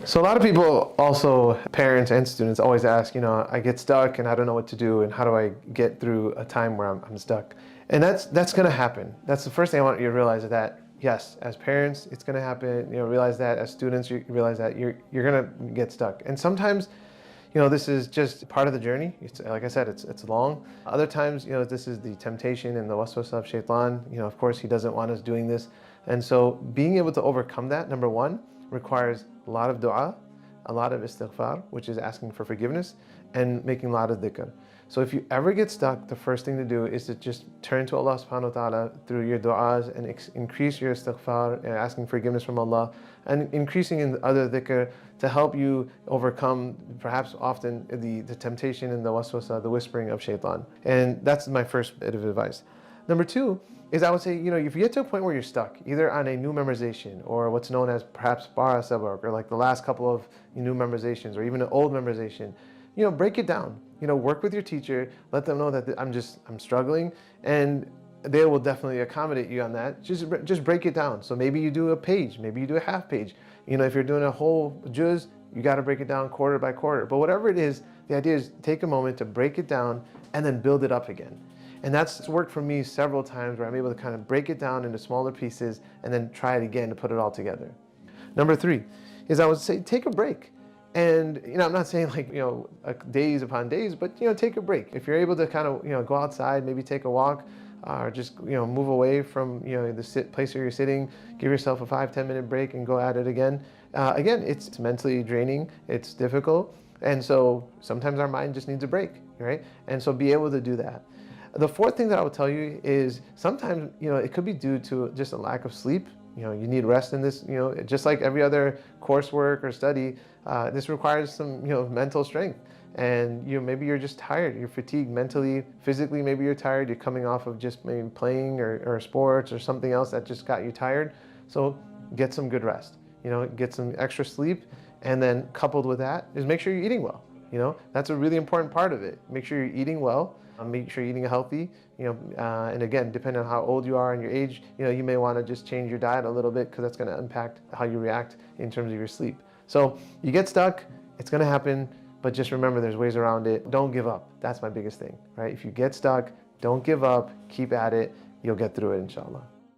So a lot of people, also parents and students, always ask, I get stuck and I don't know what to do, and how do I get through a time where I'm stuck? And that's going to happen. That's the first thing I want you to realize, is that yes, as parents, it's going to happen. Realize that as students, you realize that you're going to get stuck. And sometimes, this is just part of the journey. It's, like I said, it's long. Other times, this is the temptation and the waswasa of shaitan. Of course, he doesn't want us doing this. And so being able to overcome that, number one, requires a lot of du'a, a lot of istighfaar, which is asking for forgiveness, and making a lot of dhikr. So if you ever get stuck, the first thing to do is to just turn to Allah subhanahu wa ta'ala through your du'as, and increase your istighfar, and asking forgiveness from Allah, and increasing in other dhikr to help you overcome perhaps often the temptation and the waswasa, the whispering of shaitan. And that's my first bit of advice. Number two is, I would say, if you get to a point where you're stuck, either on a new memorization or what's known as perhaps bara sabak, or like the last couple of new memorizations, or even an old memorization, break it down. Work with your teacher, let them know that I'm struggling, and they will definitely accommodate you on that. Just break it down. So maybe you do a page, maybe you do a half page. If you're doing a whole juz, you got to break it down quarter by quarter. But whatever it is, the idea is take a moment to break it down and then build it up again. And that's worked for me several times, where I'm able to kind of break it down into smaller pieces and then try it again to put it all together. Number three is, I would say, take a break. And I'm not saying like days upon days, but take a break. If you're able to kind of go outside, maybe take a walk, or just move away from the place where you're sitting, give yourself a 5-10 minute break and go at it again. Again, it's mentally draining, it's difficult, and so sometimes our mind just needs a break, right? And so be able to do that. The fourth thing that I would tell you is, sometimes it could be due to just a lack of sleep. You need rest in this. Just like every other coursework or study, this requires some mental strength. And maybe you're just tired. You're fatigued mentally, physically. Maybe you're tired. You're coming off of just maybe playing or sports or something else that just got you tired. So get some good rest. Get some extra sleep, and then coupled with that is make sure you're eating well. That's a really important part of it. Make sure you're eating well. Make sure you're eating healthy. And again, depending on how old you are and your age, you may want to just change your diet a little bit, because that's going to impact how you react in terms of your sleep. So you get stuck, it's going to happen, but just remember there's ways around it. Don't give up. That's my biggest thing, right? If you get stuck, don't give up. Keep at it. You'll get through it, inshallah.